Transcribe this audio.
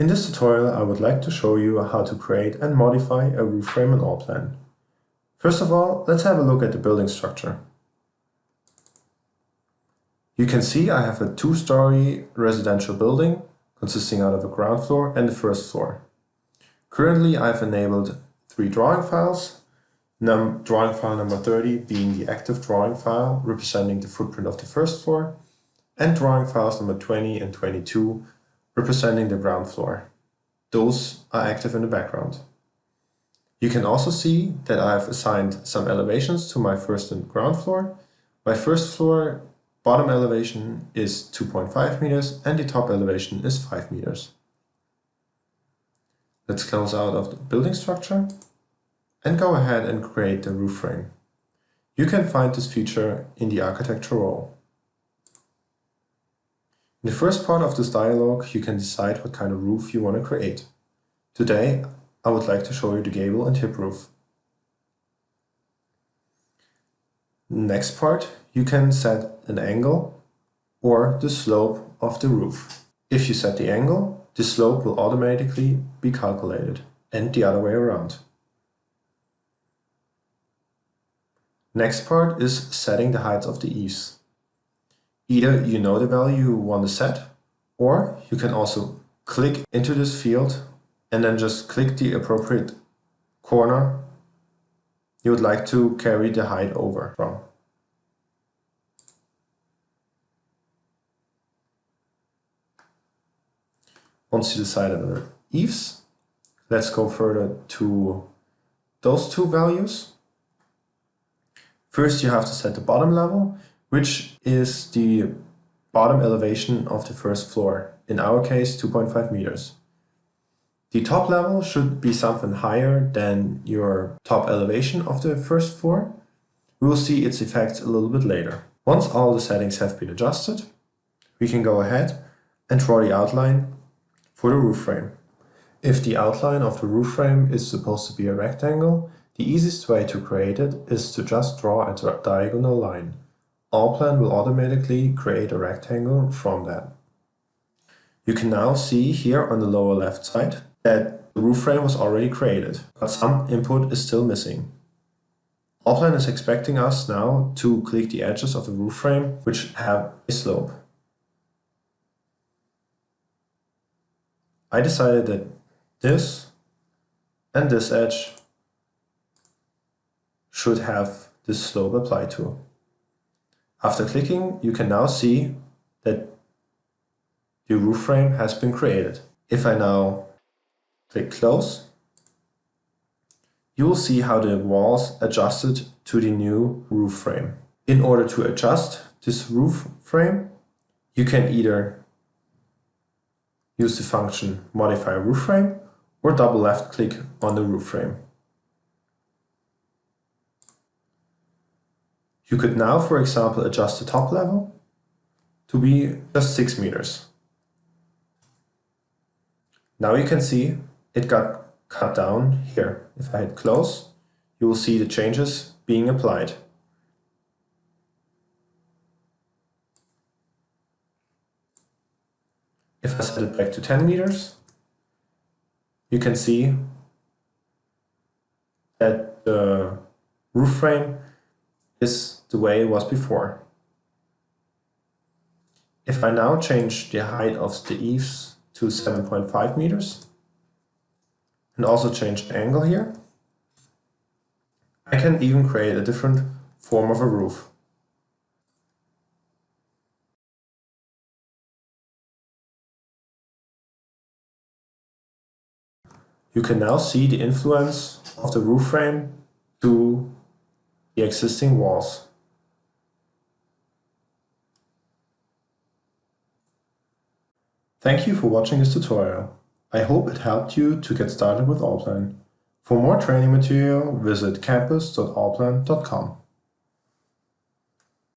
In this tutorial, I would like to show you how to create and modify a roof frame in Allplan. First of all, let's have a look at the building structure. You can see I have a two-story residential building consisting out of a ground floor and the first floor. Currently, I've enabled 3 drawing files, drawing file number 30 being the active drawing file representing the footprint of the first floor, and drawing files number 20 and 22 representing the ground floor. Those are active in the background. You can also see that I have assigned some elevations to my first and ground floor. My first floor bottom elevation is 2.5 meters and the top elevation is 5 meters. Let's close out of the building structure and go ahead and create the roof frame. You can find this feature in the architecture role. In the first part of this dialog, you can decide what kind of roof you want to create. Today, I would like to show you the gable and hip roof. Next part, you can set an angle or the slope of the roof. If you set the angle, the slope will automatically be calculated, and the other way around. Next part is setting the heights of the eaves. Either you know the value you want to set, or you can also click into this field and then just click the appropriate corner you would like to carry the height over from. Once you decide on the eaves, let's go further to those two values. First, you have to set the bottom level, which is the bottom elevation of the first floor, in our case 2.5 meters. The top level should be something higher than your top elevation of the first floor. We will see its effects a little bit later. Once all the settings have been adjusted, we can go ahead and draw the outline for the roof frame. If the outline of the roof frame is supposed to be a rectangle, the easiest way to create it is to just draw a diagonal line. Allplan will automatically create a rectangle from that. You can now see here on the lower left side that the roof frame was already created, but some input is still missing. Allplan is expecting us now to click the edges of the roof frame which have a slope. I decided that this and this edge should have this slope applied to. After clicking, you can now see that the roof frame has been created. If I now click close, you will see how the walls adjusted to the new roof frame. In order to adjust this roof frame, you can either use the function modify roof frame or double left click on the roof frame. You could now, for example, adjust the top level to be just 6 meters. Now you can see it got cut down here. If I hit close, you will see the changes being applied. If I set it back to 10 meters, you can see that the roof frame is the way it was before. If I now change the height of the eaves to 7.5 meters and also change the angle here, I can even create a different form of a roof. You can now see the influence of the roof frame to the existing walls. Thank you for watching this tutorial. I hope it helped you to get started with Allplan. For more training material, visit campus.allplan.com.